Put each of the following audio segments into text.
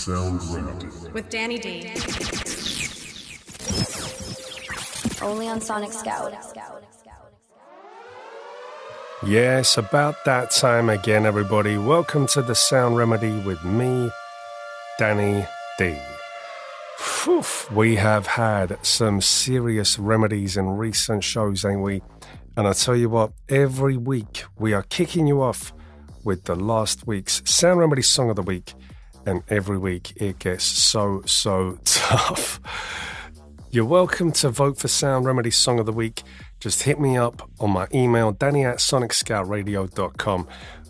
Sound Remedy with Danny D. Only on Sonic Scout. Yes, about that time again, everybody. Welcome to the Sound Remedy with me, Danny D. Whew, we have had some serious remedies in recent shows, ain't we? And I tell you what, every week we are kicking you off with the last week's Sound Remedy Song of the Week. And every week it gets so tough. You're welcome to vote for Sound Remedy Song of the Week. Just hit me up on my email, danny@sonicscoutradio.com,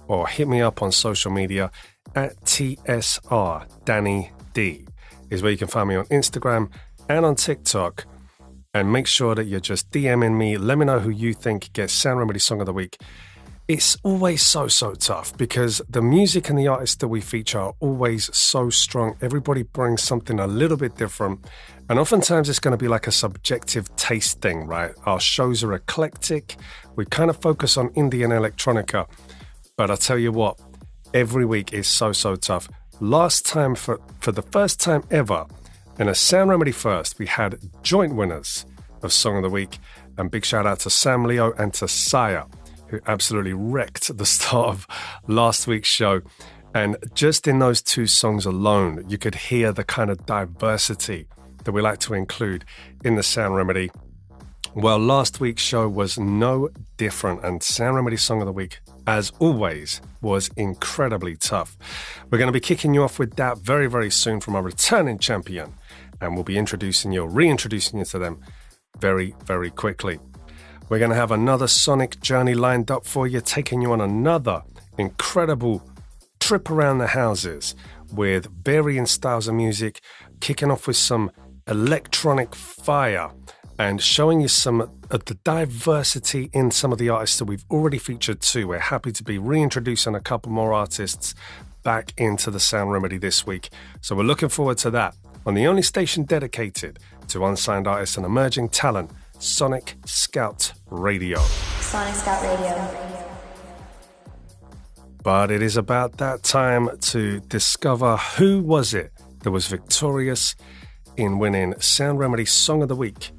or hit me up on social media at TSRDannyD is where you can find me on Instagram and on TikTok. And make sure that you're just DMing me. Let me know who you think gets Sound Remedy Song of the Week. It's always so tough because the music and the artists that we feature are always so strong. Everybody brings something a little bit different. And oftentimes it's going to be like a subjective taste thing, right? Our shows are eclectic. We kind of focus on indie and electronica. But I tell you what, every week is so tough. Last time, for the first time ever, in a Sound Remedy First, we had joint winners of Song of the Week. And big shout out to Sam Leo and to Saya, who absolutely wrecked the start of last week's show. And just in those two songs alone, you could hear the kind of diversity that we like to include in the Sound Remedy. Well, last week's show was no different, and Sound Remedy Song of the Week, as always, was incredibly tough. We're going to be kicking you off with that very soon from our returning champion, and we'll be reintroducing you to them very quickly. We're going to have another Sonic journey lined up for you, taking you on another incredible trip around the houses with varying styles of music, kicking off with some electronic fire and showing you some of the diversity in some of the artists that we've already featured too. We're happy to be reintroducing a couple more artists back into the Sound Remedy this week. So we're looking forward to that on the only station dedicated to unsigned artists and emerging talent, Sonic Scout Radio. Sonic Scout Radio. But it is about that time to discover who was it that was victorious in winning Sound Remedy Song of the Week,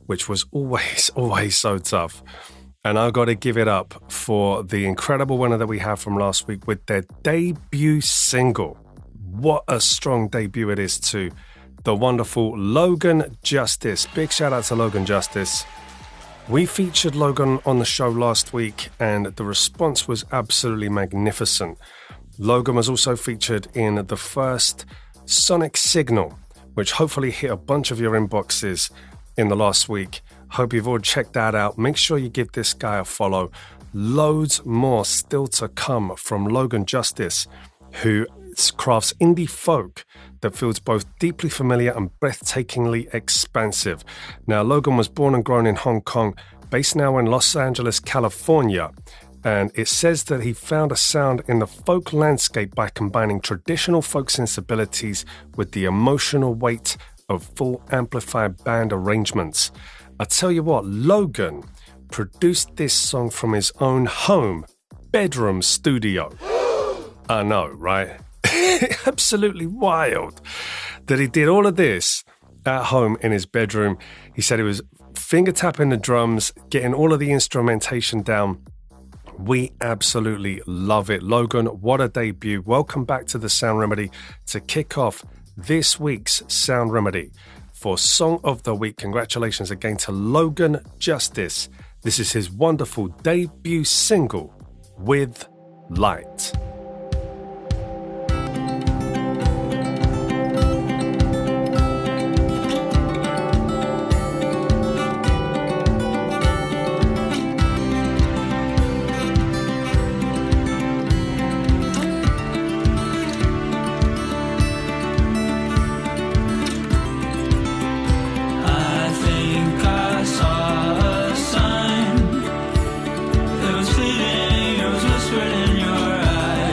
which was always so tough. And I've got to give it up for the incredible winner that we have from last week with their debut single. What a strong debut it is too. The wonderful Logan Justice. Big shout out to Logan Justice. We featured Logan on the show last week and the response was absolutely magnificent. Logan was also featured in the first Sonic Signal, which hopefully hit a bunch of your inboxes in the last week. Hope you've all checked that out. Make sure you give this guy a follow. Loads more still to come from Logan Justice, who crafts indie folk that feels both deeply familiar and breathtakingly expansive. Now, Logan was born and grown in Hong Kong, based now in Los Angeles, California, and it says that he found a sound in the folk landscape by combining traditional folk sensibilities with the emotional weight of full amplified band arrangements. I tell you what, Logan produced this song from his own home bedroom studio. I know, right? Absolutely wild that he did all of this at home in his bedroom. He said he was finger tapping the drums, getting all of the instrumentation down. We absolutely love it. Logan, what a debut. Welcome back to the Sound Remedy to kick off this week's Sound Remedy for Song of the Week. Congratulations again to Logan Justice. This is his wonderful debut single, With Light. Whispered in your eyes.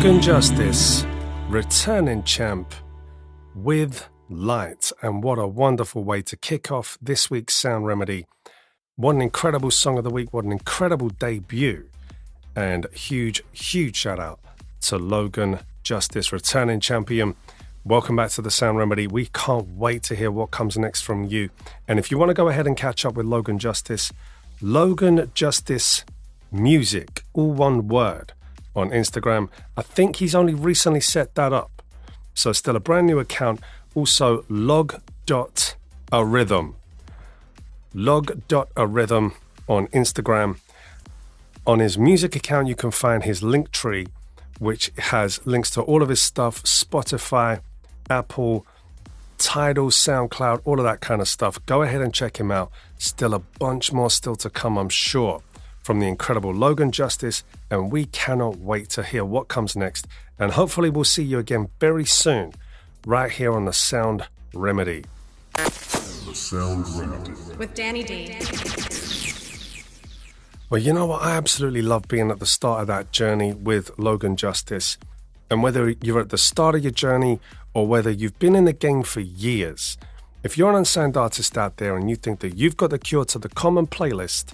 Logan Justice, returning champ with Light. And what a wonderful way to kick off this week's Sound Remedy. What an incredible song of the week. What an incredible debut. And huge shout out to Logan Justice, returning champion. Welcome back to the Sound Remedy. We can't wait to hear what comes next from you. And if you want to go ahead and catch up with Logan Justice Music, all one word, on Instagram. I think he's only recently set that up. So still a brand new account. Also log.arhythm. Log.arhythm on Instagram. On his music account, you can find his link tree, which has links to all of his stuff, Spotify, Apple, Tidal, SoundCloud, all of that kind of stuff. Go ahead and check him out. Still a bunch more still to come, I'm sure, from the incredible Logan Justice, and we cannot wait to hear what comes next. And hopefully we'll see you again very soon, right here on the Sound Remedy. The Sound Remedy. With Danny D. Well, you know what? I absolutely love being at the start of that journey with Logan Justice. And whether you're at the start of your journey or whether you've been in the game for years, if you're an unsigned artist out there and you think that you've got the cure to the common playlist,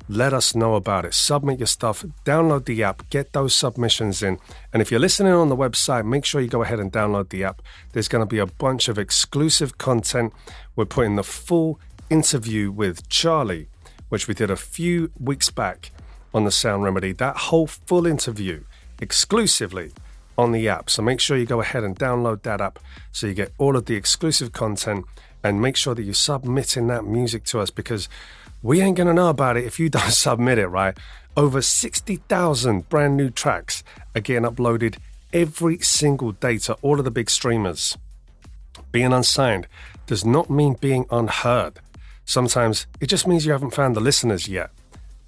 let us know about it. Submit your stuff, download the app, get those submissions in. And if you're listening on the website, make sure you go ahead and download the app. There's going to be a bunch of exclusive content. We're putting the full interview with Charlie, which we did a few weeks back on the Sound Remedy. That whole full interview exclusively on the app. So make sure you go ahead and download that app so you get all of the exclusive content, and make sure that you're submitting that music to us, because we ain't going to know about it if you don't submit it, right? Over 60,000 brand new tracks are getting uploaded every single day to all of the big streamers. Being unsigned does not mean being unheard. Sometimes it just means you haven't found the listeners yet.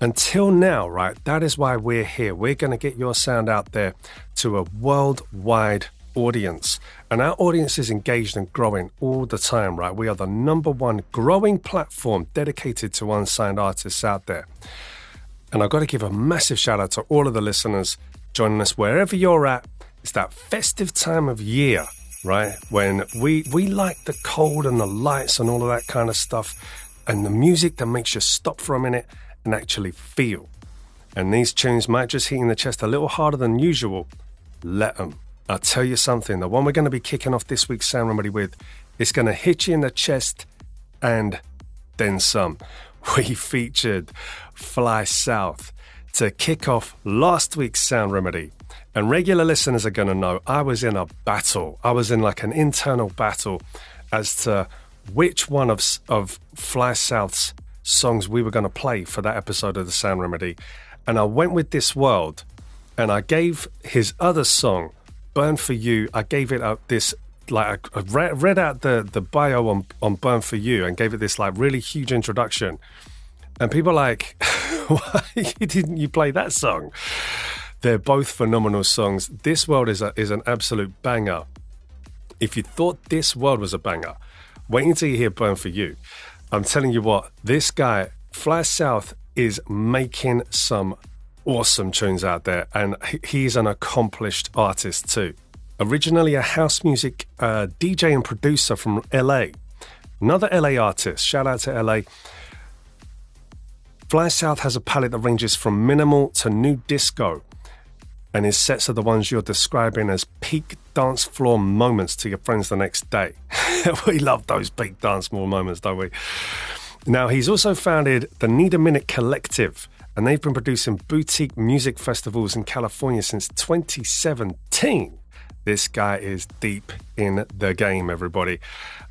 Until now, right? That is why we're here. We're going to get your sound out there to a worldwide audience. And our audience is engaged and growing all the time, right? We are the #1 growing platform dedicated to unsigned artists out there. And I've got to give a massive shout out to all of the listeners joining us wherever you're at. It's that festive time of year, right? When we like the cold and the lights and all of that kind of stuff, and the music that makes you stop for a minute and actually feel. And these tunes might just hit in the chest a little harder than usual. Let them. I'll tell you something, the one we're going to be kicking off this week's Sound Remedy with, it's going to hit you in the chest and then some. We featured Fly South to kick off last week's Sound Remedy. And regular listeners are going to know I was in a battle. I was in like an internal battle as to which one of Fly South's songs we were going to play for that episode of the Sound Remedy. And I went with This World, and I gave his other song, Burn For You, I gave it this, like, I read out the bio on Burn For You and gave it this like really huge introduction. And people are like, why didn't you play that song? They're both phenomenal songs. This World is an absolute banger. If you thought This World was a banger, wait until you hear Burn For You. I'm telling you what, this guy, Fly South, is making some awesome tunes out there, and he's an accomplished artist too. Originally a house music DJ and producer from LA. Another LA artist, shout out to LA. Fly South has a palette that ranges from minimal to new disco, and his sets are the ones you're describing as peak dance floor moments to your friends the next day. We love those peak dance floor moments, don't we? Now, he's also founded the Need a Minute Collective, and they've been producing boutique music festivals in California since 2017. This guy is deep in the game, everybody.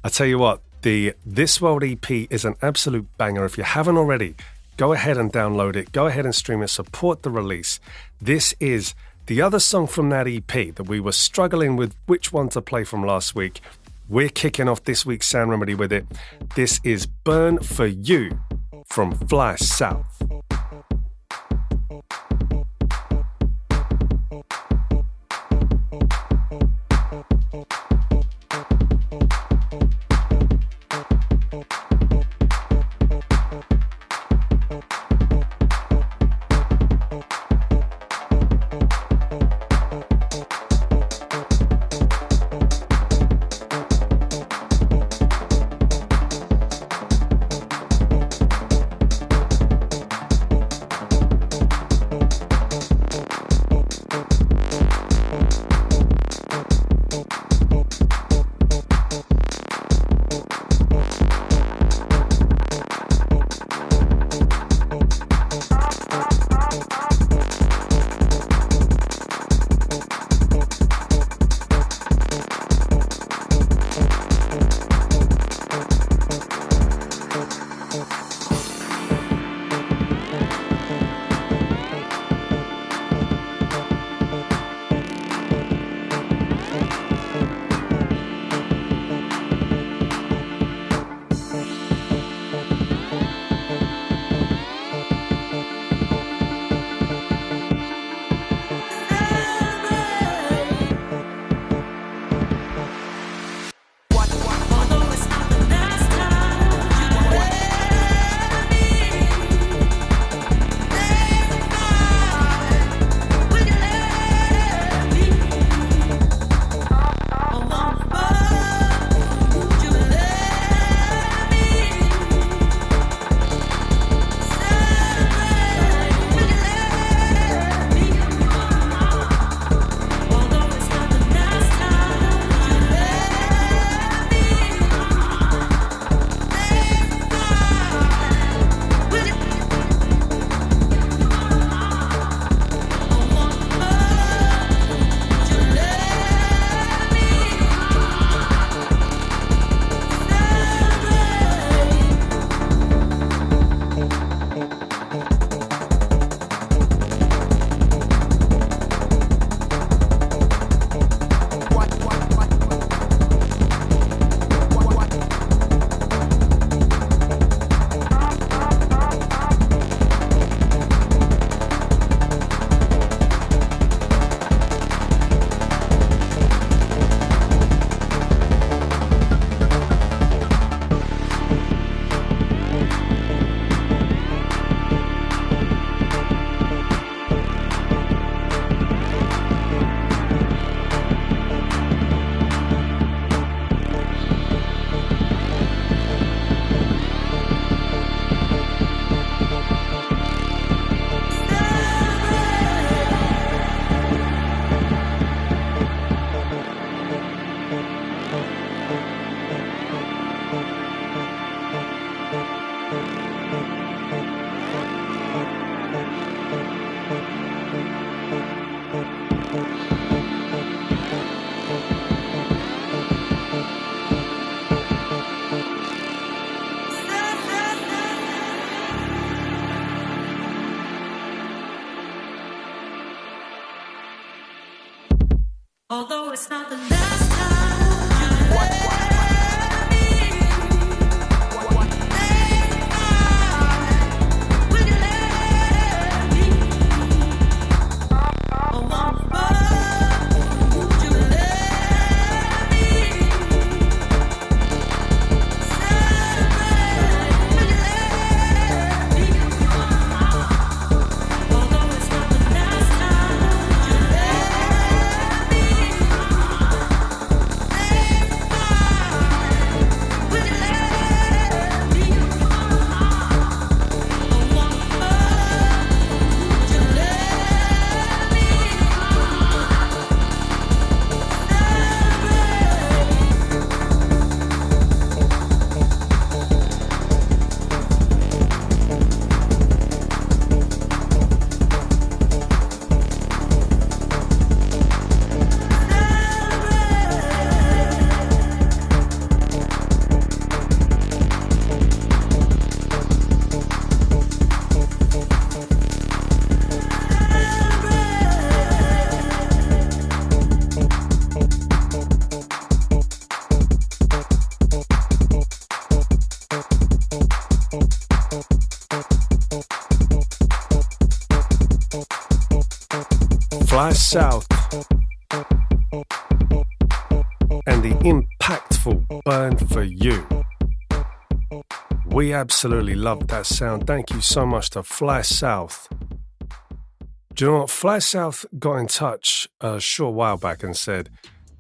I tell you what, the This World EP is an absolute banger. If you haven't already, go ahead and download it. Go ahead and stream it. Support the release. This is the other song from that EP that we were struggling with which one to play from last week. We're kicking off this week's Sound Remedy with it. This is Burn For You from Fly South. Although it's not the last time you let me. Fly South and the impactful Burn For You. We absolutely love that sound. Thank you so much to Fly South. Do you know what? Fly South got in touch a short while back and said,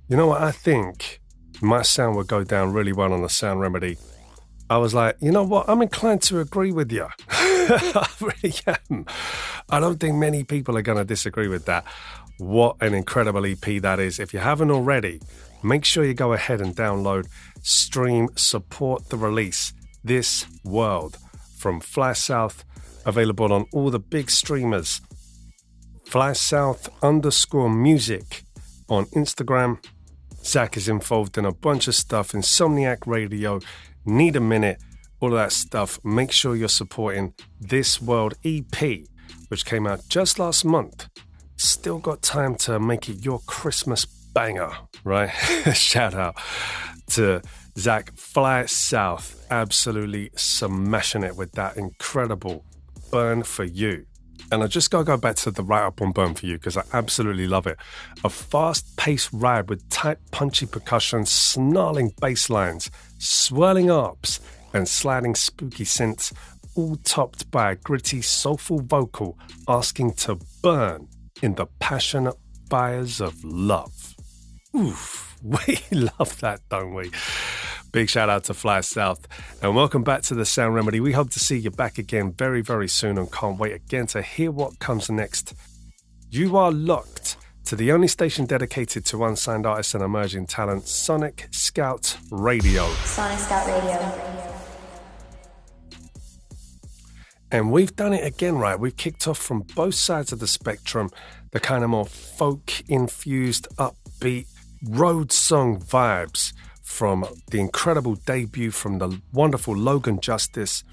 you know what, I think my sound would go down really well on the Sound Remedy. I was like, you know what, I'm inclined to agree with you. I really am. I don't think many people are going to disagree with that. What an incredible EP that is. If you haven't already, make sure you go ahead and download, stream, support the release. This World from Fly South, available on all the big streamers. Fly South _music on Instagram. Zach is involved in a bunch of stuff. Insomniac Radio, Need a Minute, all of that stuff. Make sure you're supporting This World EP, which came out just last month. Still got time to make it your Christmas banger, right? Shout out to Zach. Fly South, absolutely smashing it with that incredible Burn For You. And I just gotta go back to the write-up on Burn For You because I absolutely love it. A fast-paced ride with tight, punchy percussion, snarling bass lines, swirling arps, and sliding spooky synths, all topped by a gritty, soulful vocal asking to burn in the passionate fires of love. Oof, we love that, don't we? Big shout out to Fly South, and welcome back to the Sound Remedy. We hope to see you back again very, very soon, and can't wait again to hear what comes next. You are locked to the only station dedicated to unsigned artists and emerging talent, Sonic Scout Radio. Sonic Scout Radio. And we've done it again, right? We've kicked off from both sides of the spectrum, the kind of more folk-infused, upbeat, road song vibes from the incredible debut from the wonderful Logan Justice,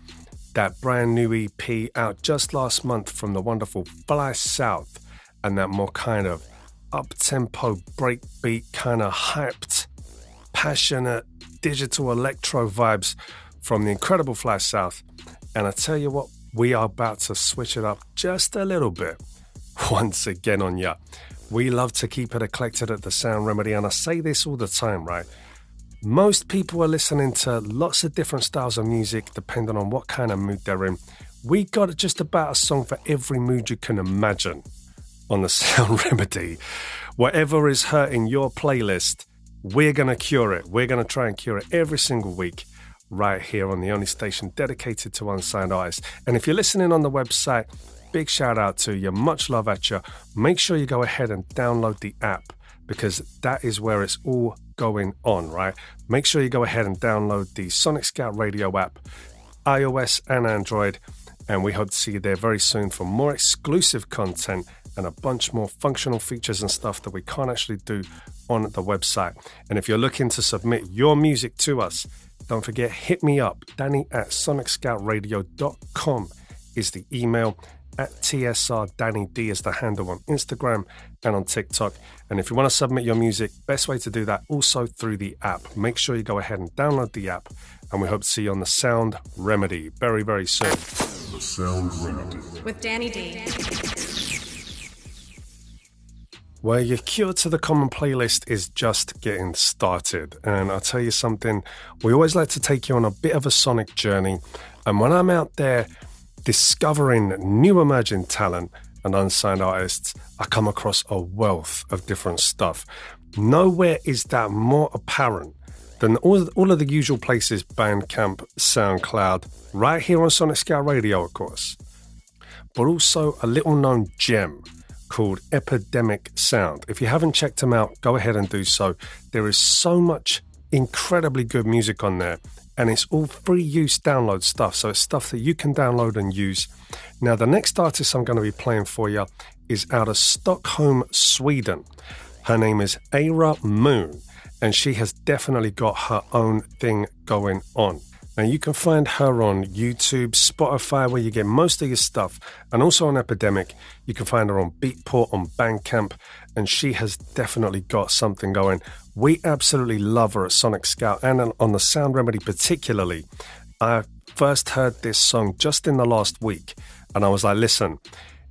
that brand new EP out just last month from the wonderful Fly South, and that more kind of up-tempo, breakbeat, kind of hyped, passionate, digital electro vibes from the incredible Fly South. And I tell you what, we are about to switch it up just a little bit once again on ya. We love to keep it eclectic at the Sound Remedy, and I say this all the time, right? Most people are listening to lots of different styles of music depending on what kind of mood they're in. We got just about a song for every mood you can imagine on the Sound Remedy. Whatever is hurting your playlist, we're going to cure it. We're going to try and cure it every single week right here on the only station dedicated to unsigned artists. And if you're listening on the website, big shout out to you. Much love at you. Make sure you go ahead and download the app because that is where it's all going on, right? Make sure you go ahead and download the Sonic Scout Radio app, iOS and Android, and we hope to see you there very soon for more exclusive content and a bunch more functional features and stuff that we can't actually do on the website. And if you're looking to submit your music to us, don't forget, hit me up. Danny@sonicscoutradio.com is the email. at TSR Danny D is the handle on Instagram and on TikTok. And if you want to submit your music, best way to do that also through the app. Make sure you go ahead and download the app, and we hope to see you on the Sound Remedy very, very soon. The Sound Remedy. With Danny D. Well, your cure to the common playlist is just getting started. And I'll tell you something, we always like to take you on a bit of a sonic journey. And when I'm out there discovering new emerging talent and unsigned artists, I come across a wealth of different stuff. Nowhere is that more apparent than all of the usual places, Bandcamp, SoundCloud, right here on Sonic Scout Radio, of course. But also a little known gem called Epidemic Sound. If you haven't checked them out, go ahead and do so. There is so much incredibly good music on there, and it's all free use download stuff, so it's stuff that you can download and use. Now, the next artist I'm going to be playing for you is out of Stockholm, Sweden. Her name is Aira Moon, and she has definitely got her own thing going on. Now, you can find her on YouTube, Spotify, where you get most of your stuff, and also on Epidemic. You can find her on Beatport, on Bandcamp, and she has definitely got something going. We absolutely love her at Sonic Scout and on the Sound Remedy particularly. I first heard this song just in the last week, and I was like, listen,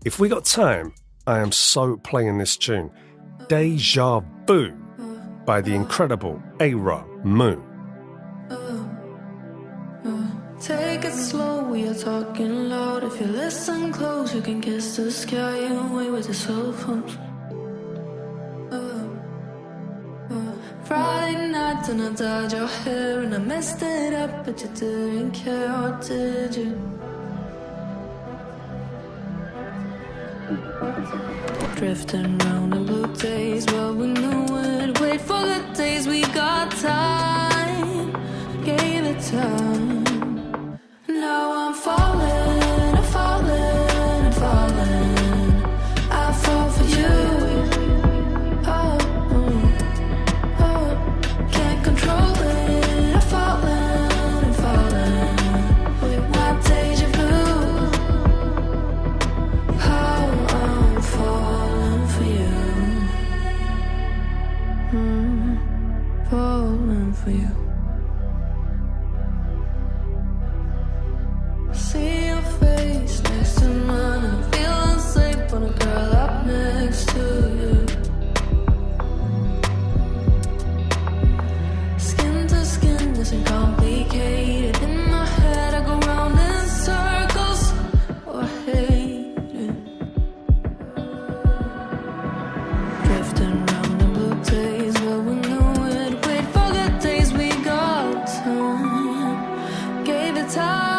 if we got time, I am so playing this tune. Deja Vu by the incredible Aira Moon. Take it slow, we are talking loud. If you listen close, you can kiss the sky away with your cell phones. Friday night and I dyed your hair and I messed it up, but you didn't care, or did you? Drifting round the blue days, well we knew it. Wait for the days we got time, gave it time. Now I'm falling, I'm falling, I'm falling. I fall for you. Oh, oh, can't control it. I'm falling, I'm falling. With my deja vu. Oh, I'm falling for you. Falling for you. See your face next to mine, and I feel unsafe when I curl up next to you. Skin to skin isn't complicated. In my head I go round in circles, or hate it. Drifting round the blue days, well we knew it. Wait for the days we got time, gave it time.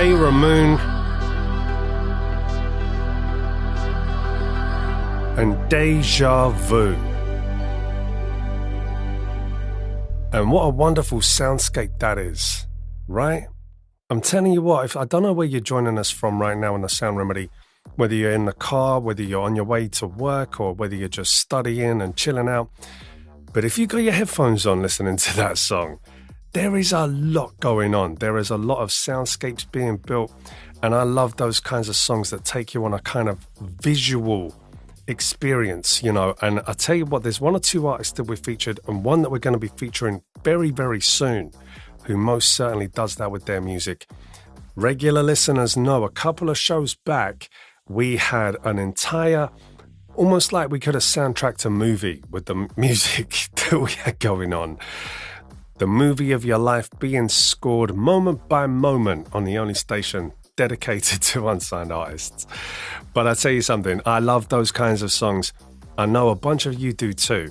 Aira Moon and Deja Vu. And what a wonderful soundscape that is, right? I'm telling you what, I don't know where you're joining us from right now in the Sound Remedy, whether you're in the car, whether you're on your way to work, or whether you're just studying and chilling out. But if you got your headphones on listening to that song, there is a lot going on. There is a lot of soundscapes being built. And I love those kinds of songs that take you on a kind of visual experience, you know. And I tell you what, there's one or two artists that we featured, and one that we're going to be featuring very, very soon, who most certainly does that with their music. Regular listeners know a couple of shows back, we had an entire, almost like we could have soundtracked a movie with the music that we had going on. the movie of your life being scored moment by moment on the only station dedicated to unsigned artists. But I tell you something, I love those kinds of songs. I know a bunch of you do too.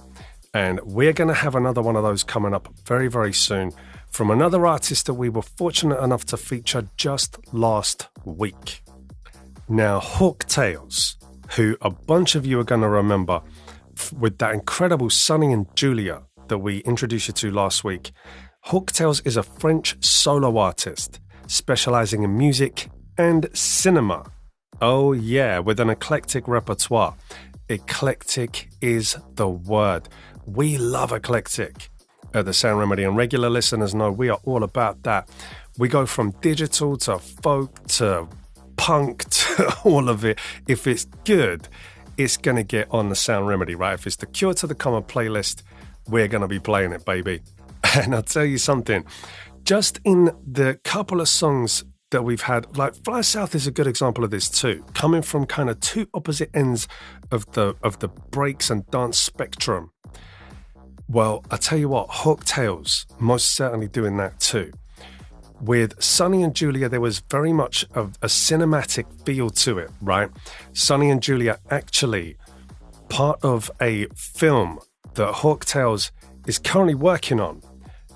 And we're going to have another one of those coming up very, very soon from another artist that we were fortunate enough to feature just last week. Now, Hawktails, who a bunch of you are going to remember with that incredible Sonny and Julia that we introduced you to last week. Hawktails is a French solo artist specializing in music and cinema. Oh yeah, with an eclectic repertoire. Eclectic is the word. We love eclectic at the Sound Remedy, and regular listeners know we are all about that. We go from digital to folk to punk to all of it. If it's good, it's going to get on the Sound Remedy, right? If it's the Cure to the Common playlist, we're going to be playing it, baby. And I'll tell you something, just in the couple of songs that we've had, like Fly South is a good example of this too, coming from kind of two opposite ends of the breaks and dance spectrum. Well, I tell you what, Hawktails most certainly doing that too. With Sonny and Julia, there was very much of a cinematic feel to it, right? Sonny and Julia actually part of a film that Hawktails is currently working on.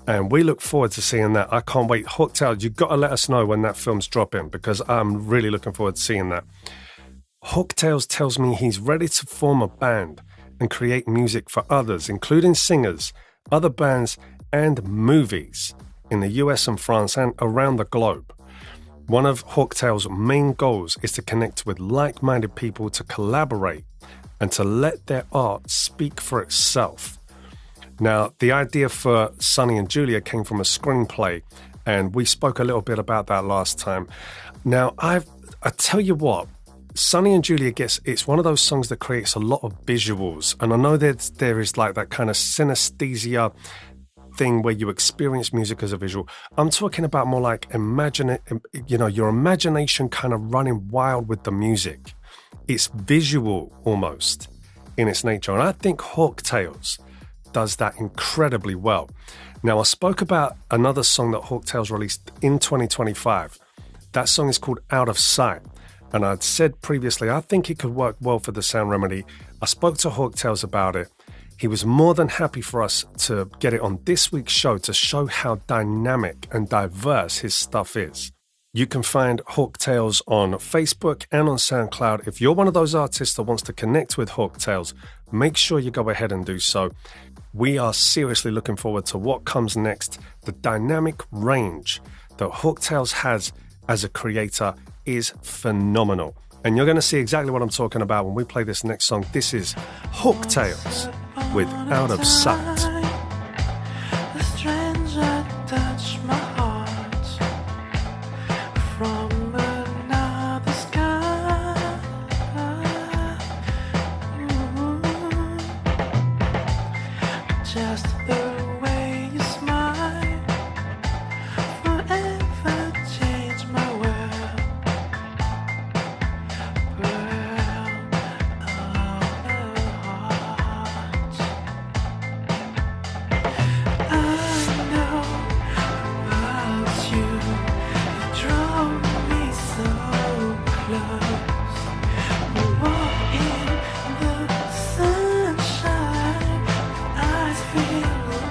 And we look forward to seeing that. I can't wait. Hawktails, you've got to let us know when that film's dropping because I'm really looking forward to seeing that. Hawktails tells me he's ready to form a band and create music for others, including singers, other bands, and movies in the US and France and around the globe. One of Hawktails' main goals is to connect with like-minded people to collaborate and to let their art speak for itself. Now, the idea for Sonny and Julia came from a screenplay, and we spoke a little bit about that last time. Now, I tell you what, Sonny and Julia it's one of those songs that creates a lot of visuals, and I know that there is like that kind of synesthesia thing where you experience music as a visual. I'm talking about more like your imagination kind of running wild with the music. It's visual almost in its nature, and I think Hawktails does that incredibly well. Now, I spoke about another song that Hawktails released in 2025. That song is called Out of Sight. And I'd said previously, I think it could work well for the Sound Remedy. I spoke to Hawktails about it. He was more than happy for us to get it on this week's show to show how dynamic and diverse his stuff is. You can find Hawktails on Facebook and on SoundCloud. If you're one of those artists that wants to connect with Hawktails, make sure you go ahead and do so. We are seriously looking forward to what comes next. The dynamic range that Hawktails has as a creator is phenomenal. And you're going to see exactly what I'm talking about when we play this next song. This is Hawktails with Out of Sight. A stranger touched my heart from another sky. Just the way you smile forever changed my world. Feel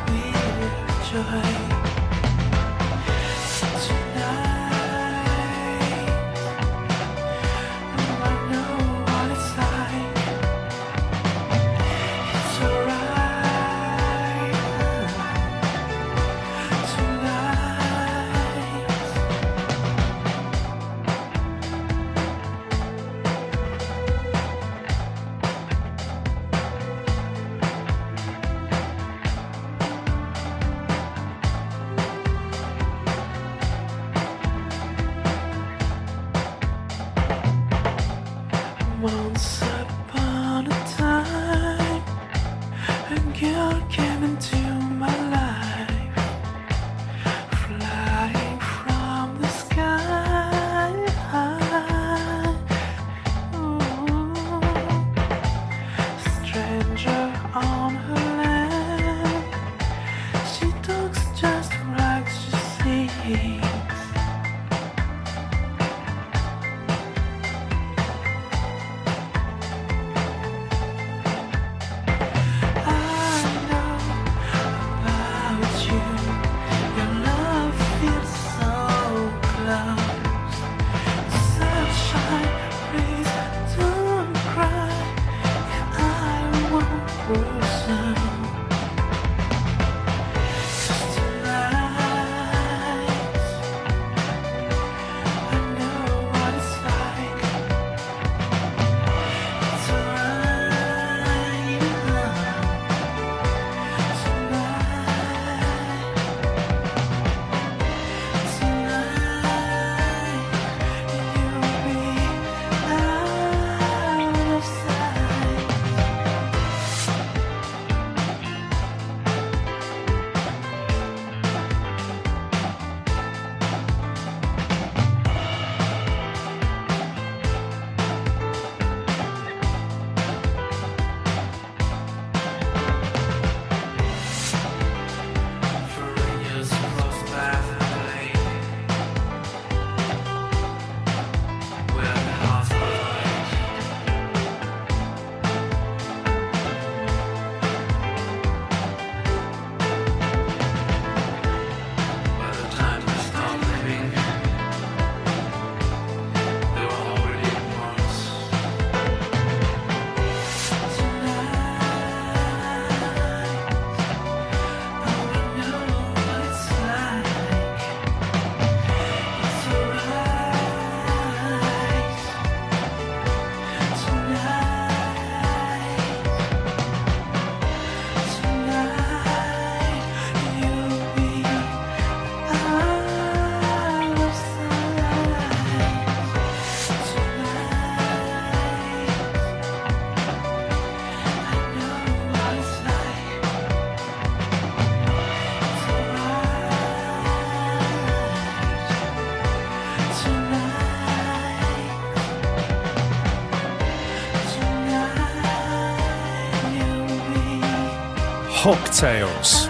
Hawktails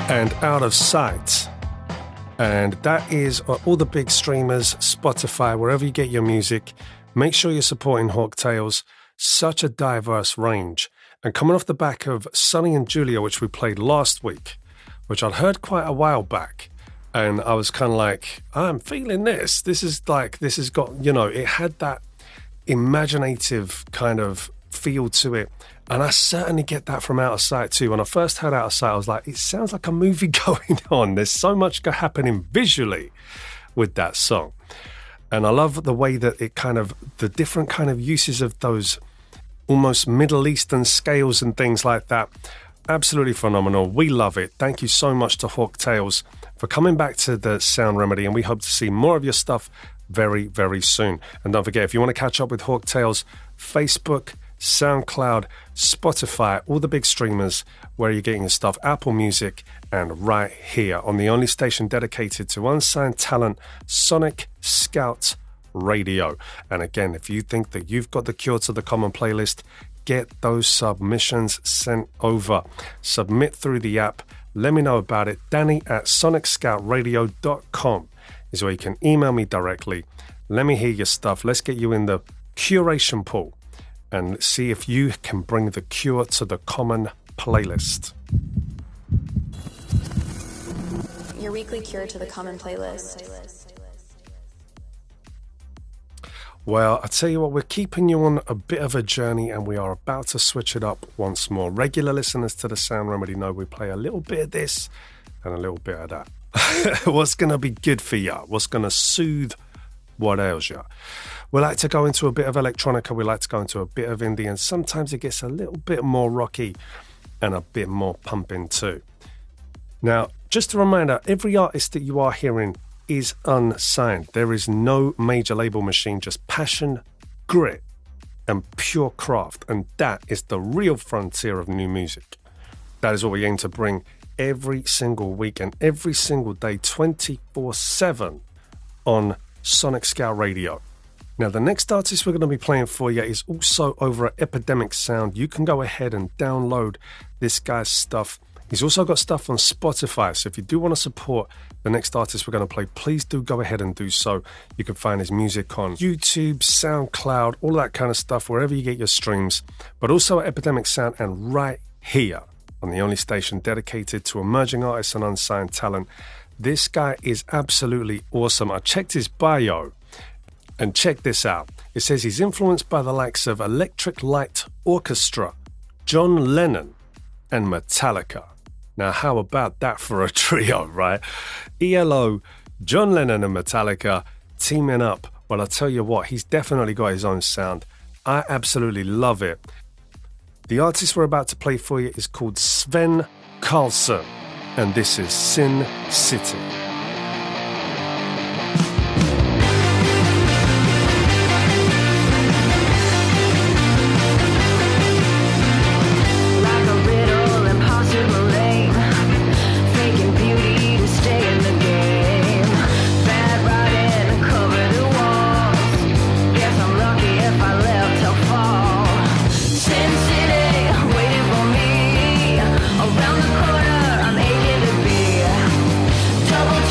and Out of Sight. And that is all the big streamers, Spotify, wherever you get your music. Make sure you're supporting Hawktails. Such a diverse range. And coming off the back of Sonny and Julia, which we played last week, which I'd heard quite a while back. And I was kind of like, I'm feeling this. This has got, it had that imaginative kind of feel to it. And I certainly get that from Out of Sight too. When I first heard Out of Sight, I was like, it sounds like a movie going on. There's so much happening visually with that song. And I love the way that it kind of, the different kind of uses of those almost Middle Eastern scales and things like that. Absolutely phenomenal. We love it. Thank you so much to Hawktails for coming back to the Sound Remedy, and we hope to see more of your stuff very, very soon. And don't forget, if you want to catch up with Hawktails, Facebook, SoundCloud, Spotify, all the big streamers where you're getting your stuff, Apple Music, and right here on the only station dedicated to unsigned talent, Sonic Scout Radio. And again, if you think that you've got the cure to the common playlist, get those submissions sent over. Submit through the app. Let me know about it. Danny@sonicscoutradio.com is where you can email me directly. Let me hear your stuff. Let's get you in the curation pool and see if you can bring the cure to the common playlist. Your weekly cure to the common playlist. Well, I tell you what, we're keeping you on a bit of a journey, and we are about to switch it up once more. Regular listeners to the Sound Remedy know we play a little bit of this and a little bit of that. What's going to be good for you? What's going to soothe what ails you? We like to go into a bit of electronica, we like to go into a bit of indie, and sometimes it gets a little bit more rocky and a bit more pumping too. Now, just a reminder, every artist that you are hearing is unsigned. There is no major label machine, just passion, grit, and pure craft. And that is the real frontier of new music. That is what we aim to bring every single week and every single day, 24/7 on Sonic Scout Radio. Now, the next artist we're going to be playing for you is also over at Epidemic Sound. You can go ahead and download this guy's stuff. He's also got stuff on Spotify, so if you do want to support the next artist we're going to play, please do go ahead and do so. You can find his music on YouTube, SoundCloud, all that kind of stuff, wherever you get your streams, but also at Epidemic Sound and right here on the only station dedicated to emerging artists and unsigned talent. This guy is absolutely awesome. I checked his bio, and check this out. It says he's influenced by the likes of Electric Light Orchestra, John Lennon, and Metallica. Now, how about that for a trio, right? ELO, John Lennon and Metallica teaming up. Well, I'll tell you what, he's definitely got his own sound. I absolutely love it. The artist we're about to play for you is called Sven Karlsson, and this is Sin City. Double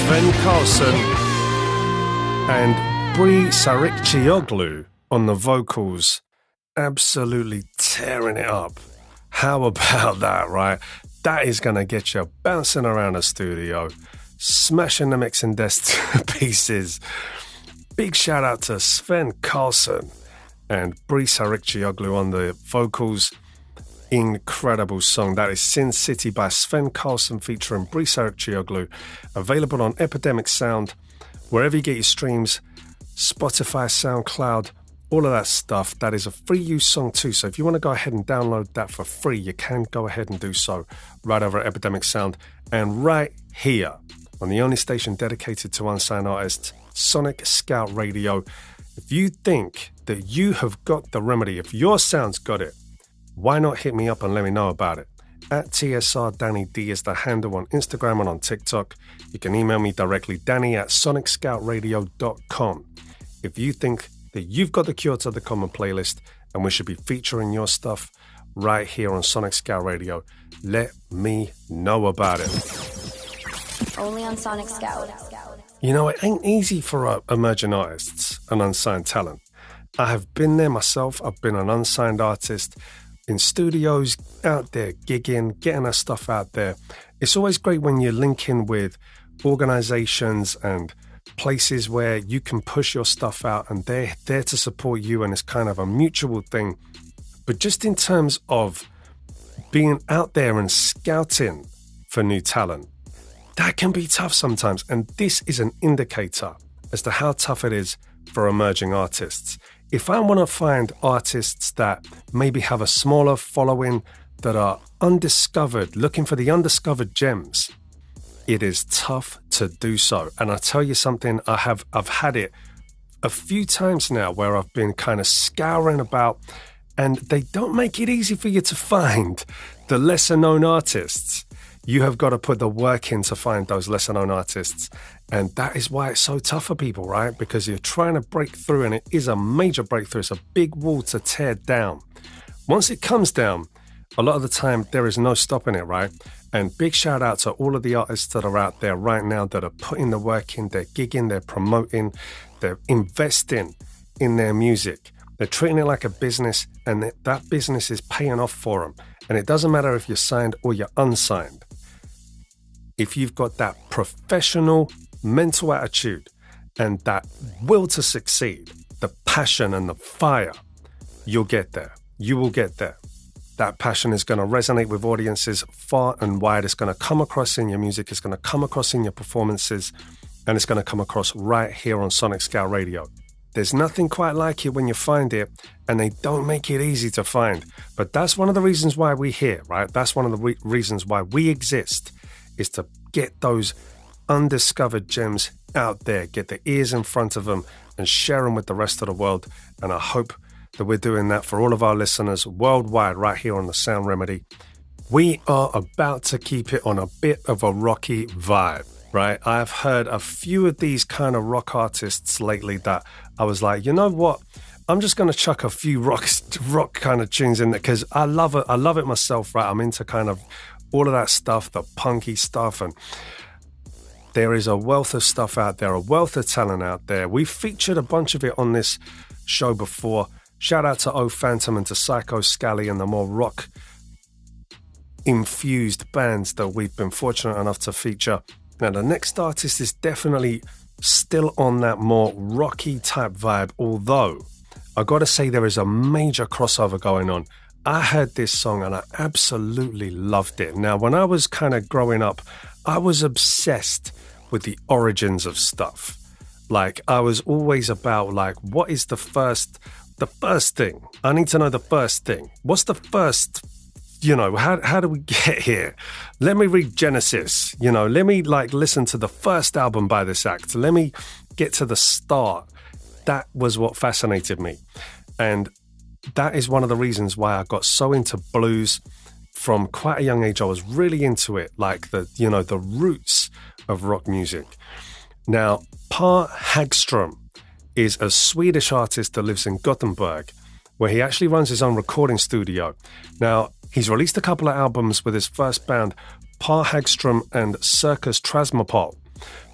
Sven Karlsson and Bree Sarikcioglu on the vocals, absolutely tearing it up. How about that, right? That is going to get you bouncing around the studio, smashing the mixing desk to pieces. Big shout out to Sven Karlsson and Bree Sarikcioglu on the vocals. Incredible song. That is Sin City by Sven Karlsson featuring Bree Sarikcioglu. Available on Epidemic Sound, wherever you get your streams, Spotify, SoundCloud, all of that stuff. That is a free use song too. So if you want to go ahead and download that for free, you can go ahead and do so right over at Epidemic Sound. And right here on the only station dedicated to unsigned artists, Sonic Scout Radio. If you think that you have got the remedy, if your sound's got it, why not hit me up and let me know about it? At TSR Danny D is the handle on Instagram and on TikTok. You can email me directly, danny@sonicscoutradio.com. If you think that you've got the cure to the common playlist and we should be featuring your stuff right here on Sonic Scout Radio, let me know about it. Only on Sonic Scout. You know, it ain't easy for emerging artists and unsigned talent. I have been there myself. I've been an unsigned artist in studios, out there gigging, getting our stuff out there. It's always great when you're linking with organizations and places where you can push your stuff out and they're there to support you, and it's kind of a mutual thing. But just in terms of being out there and scouting for new talent, that can be tough sometimes. And this is an indicator as to how tough it is for emerging artists. If I want to find artists that maybe have a smaller following, that are undiscovered, looking for the undiscovered gems, it is tough to do so. And I tell you something, I've had it a few times now where I've been kind of scouring about, and they don't make it easy for you to find the lesser known artists. You have got to put the work in to find those lesser known artists. And that is why it's so tough for people, right? Because you're trying to break through, and it is a major breakthrough. It's a big wall to tear down. Once it comes down, a lot of the time there is no stopping it, right? And big shout out to all of the artists that are out there right now that are putting the work in, they're gigging, they're promoting, they're investing in their music. They're treating it like a business, and that business is paying off for them. And it doesn't matter if you're signed or you're unsigned. If you've got that professional mental attitude and that will to succeed, the passion and the fire, you'll get there. You will get there. That passion is going to resonate with audiences far and wide. It's going to come across in your music. It's going to come across in your performances. And it's going to come across right here on Sonic Scout Radio. There's nothing quite like it when you find it, and they don't make it easy to find. But that's one of the reasons why we're here, right? That's one of the reasons why we exist, is to get those undiscovered gems out there, get the ears in front of them and share them with the rest of the world. And I hope that we're doing that for all of our listeners worldwide right here on The Sound Remedy. We are about to keep it on a bit of a rocky vibe, right? I've heard a few of these kind of rock artists lately that I was like, you know what? I'm just going to chuck a few rock kind of tunes in there because I love it. I love it myself, right? I'm into kind of all of that stuff, the punky stuff, and there is a wealth of stuff out there, a wealth of talent out there. We've featured a bunch of it on this show before. Shout out to O Phantom and to Psycho Scally and the more rock-infused bands that we've been fortunate enough to feature. Now, the next artist is definitely still on that more rocky type vibe, although I got to say there is a major crossover going on. I heard this song and I absolutely loved it. Now, when I was kind of growing up, I was obsessed with the origins of stuff. Like, I was always about, like, what is the first thing? I need to know the first thing. What's the first, how do we get here? Let me read Genesis, let me, listen to the first album by this act. Let me get to the start. That was what fascinated me. And that is one of the reasons why I got so into blues from quite a young age. I was really into it, like the roots of rock music. Now, Per Hagström is a Swedish artist that lives in Gothenburg, where he actually runs his own recording studio. Now, he's released a couple of albums with his first band, Per Hagström and Circus Trasmopol.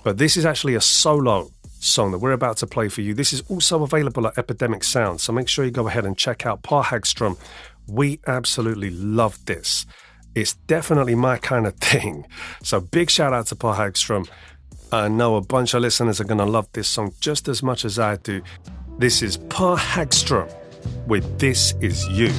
But this is actually a solo song that we're about to play for you. This is also available at Epidemic Sound, so make sure you go ahead and check out Per Hagström. We absolutely love this. It's definitely my kind of thing. So big shout out to Per Hagström. I know a bunch of listeners are going to love this song just as much as I do. This is Per Hagström with This Is You.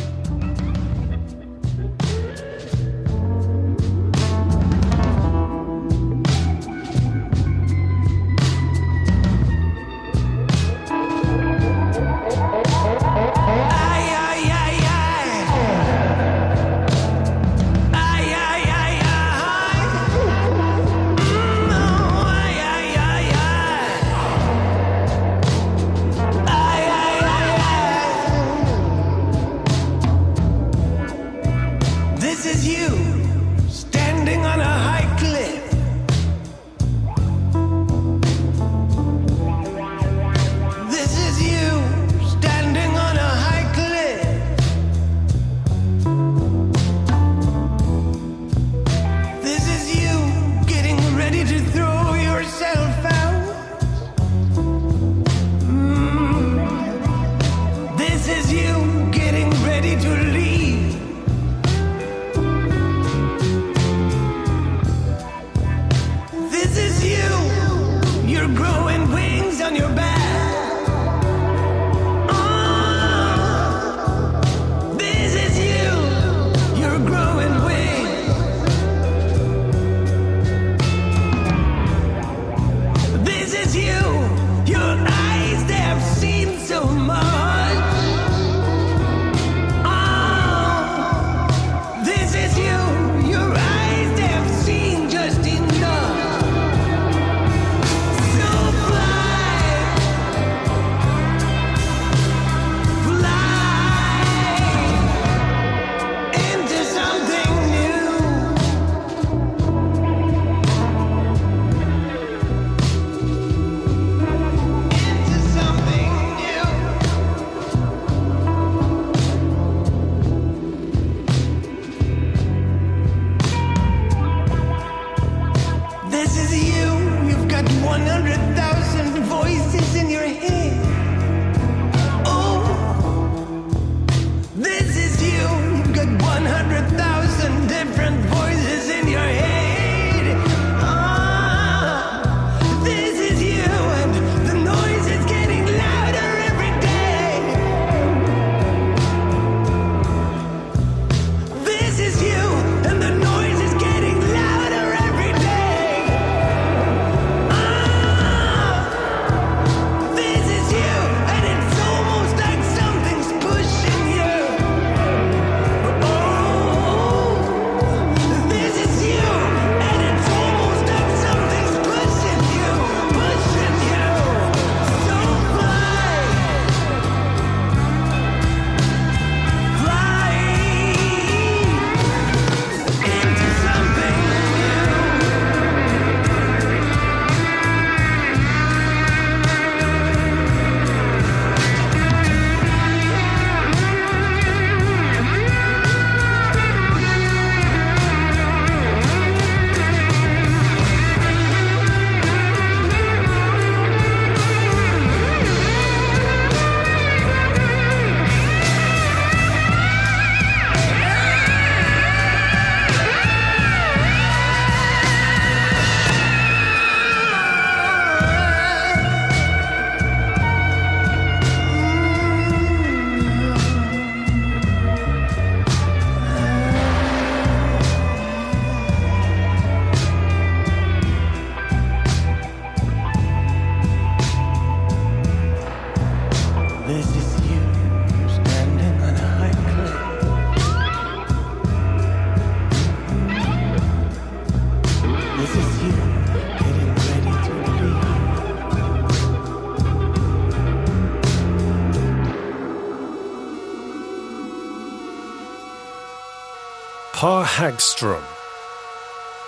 Per Hagström,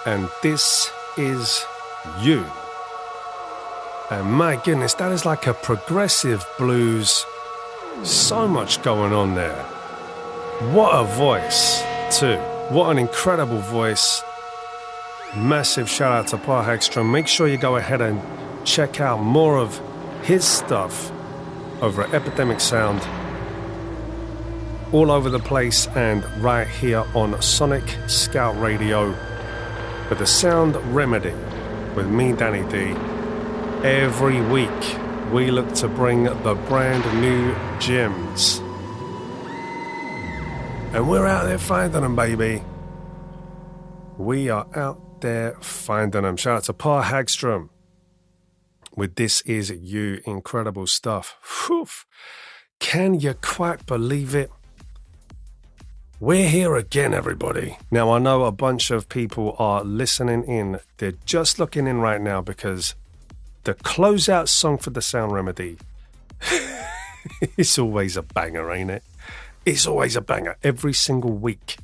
and This Is You. And my goodness, that is like a progressive blues. So much going on there. What a voice, too. What an incredible voice. Massive shout out to Pa Hagstrom. Make sure you go ahead and check out more of his stuff over at Epidemic Sound, all over the place and right here on Sonic Scout Radio with the Sound Remedy with me, Danny D. Every week we look to bring the brand new gems, and we're out there finding them, baby. We are out there finding them. Shout out to Pa Hagstrom with This Is You. Incredible stuff. Whew. Can you quite believe it? We're here again, everybody. Now, I know a bunch of people are listening in. They're just looking in right now because the closeout song for the Sound Remedy, it's always a banger, ain't it? It's always a banger. Every single week,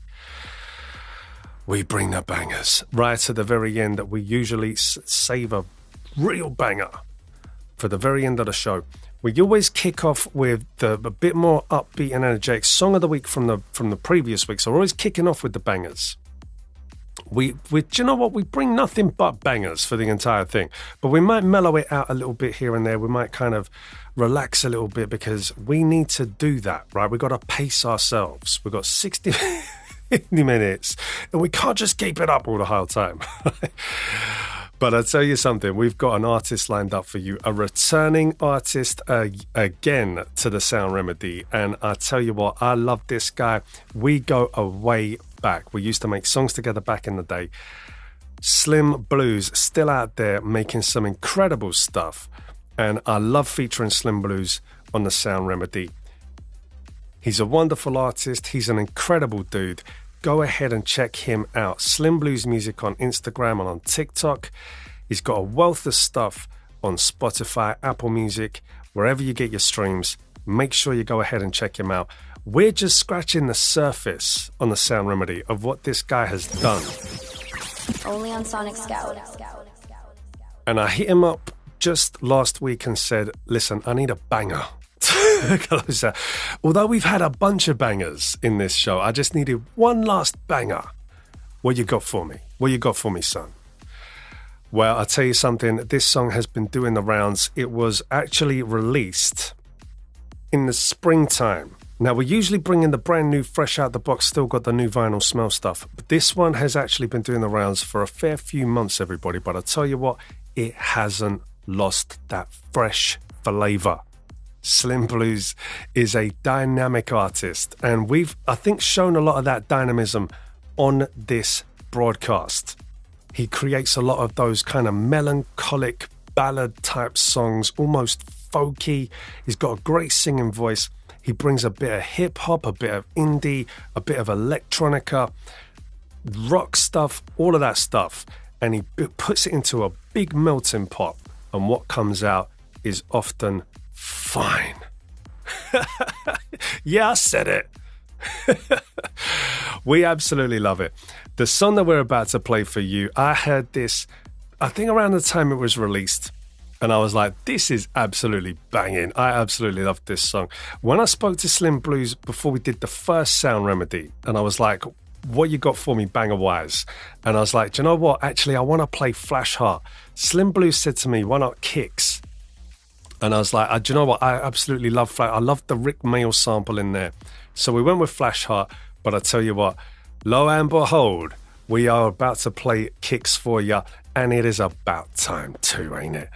we bring the bangers right to the very end. That we usually save a real banger for the very end of the show. We always kick off with a bit more upbeat and energetic song of the week from the previous week. So we're always kicking off with the bangers. Do you know what? We bring nothing but bangers for the entire thing, but we might mellow it out a little bit here and there. We might kind of relax a little bit because we need to do that, right? We've got to pace ourselves. We've got 60 minutes and we can't just keep it up all the whole time. But I'll tell you something, we've got an artist lined up for you, a returning artist again to the Sound Remedy. And I tell you what, I love this guy. We go a way back. We used to make songs together back in the day. Slim Blues, still out there making some incredible stuff. And I love featuring Slim Blues on the Sound Remedy. He's a wonderful artist. He's an incredible dude. Go ahead and check him out. Slim Blues Music on Instagram and on TikTok. He's got a wealth of stuff on Spotify, Apple Music, wherever you get your streams. Make sure you go ahead and check him out. We're just scratching the surface on the Sound Remedy of what this guy has done. Only on Sonic Scout. And I hit him up just last week and said, listen, I need a banger. Although we've had a bunch of bangers in this show, I just needed one last banger. What you got for me? What you got for me, son? Well, I'll tell you something. This song has been doing the rounds. It was actually released in the springtime. Now, we're usually bringing the brand new, fresh out the box, still got the new vinyl smell stuff. But this one has actually been doing the rounds for a fair few months, everybody. But I'll tell you what, it hasn't lost that fresh flavor. Slim Blues is a dynamic artist, and we've, I think, shown a lot of that dynamism on this broadcast. He creates a lot of those kind of melancholic ballad type songs, almost folky. He's got a great singing voice. He brings a bit of hip hop, a bit of indie, a bit of electronica, rock stuff, all of that stuff, and he puts it into a big melting pot, and what comes out is often fine. Yeah, I said it. We absolutely love it. The song that we're about to play for you, I heard this, I think around the time it was released, and I was like, this is absolutely banging. I absolutely love this song. When I spoke to Slim Blues before we did the first Sound Remedy, and I was like, what you got for me banger-wise? And I was like, do you know what? Actually, I want to play Flash Heart. Slim Blues said to me, why not Kicks? And I was like, do you know what? I absolutely love Flash. I love the Rick Mail sample in there. So we went with Flash Heart. But I tell you what, lo and behold, we are about to play Kicks for you. And it is about time too, ain't it?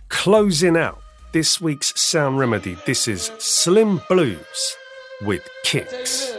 Closing out this week's Sound Remedy, this is Slim Blues with Kicks.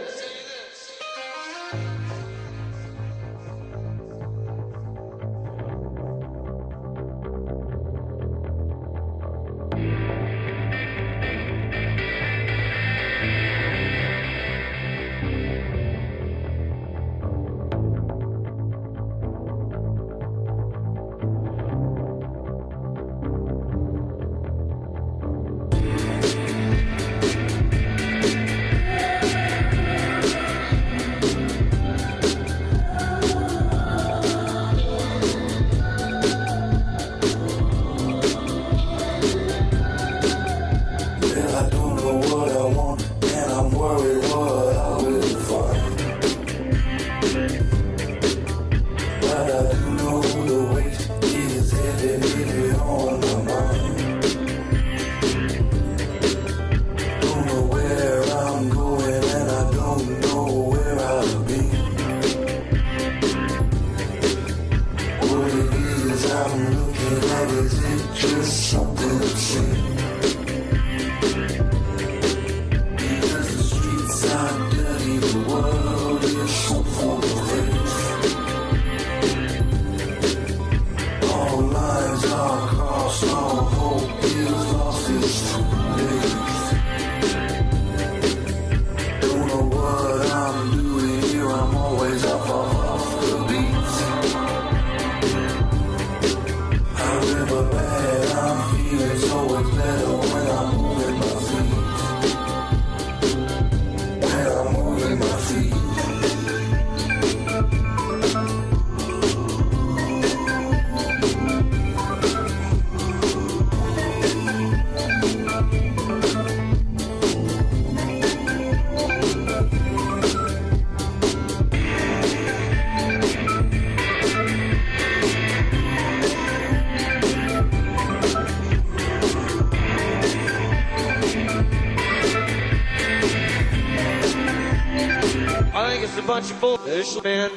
It's a bunch of bullshit, man.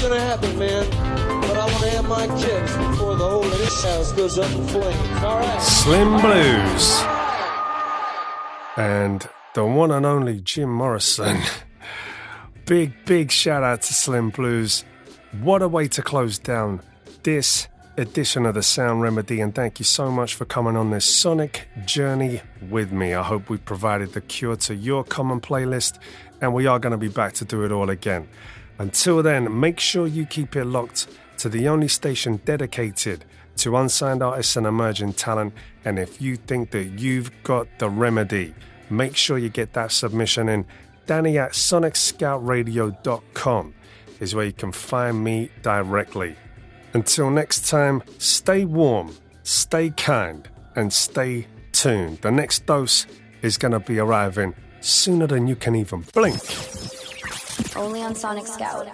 gonna happen, man. But I want to have my kicks before the whole of this house goes up in flames. All right. Slim Blues. And the one and only Jim Morrison. Big shout out to Slim Blues. What a way to close down this edition of the Sound Remedy, and thank you so much for coming on this sonic journey with me. I hope we provided the cure to your common playlist, and we are going to be back to do it all again. Until then, make sure you keep it locked to the only station dedicated to unsigned artists and emerging talent. And if you think that you've got the remedy, make sure you get that submission in. Danny at sonicscoutradio.com is where you can find me directly. Until next time, stay warm, stay kind, and stay tuned. The next dose is going to be arriving sooner than you can even blink. Only on Sonic Scout.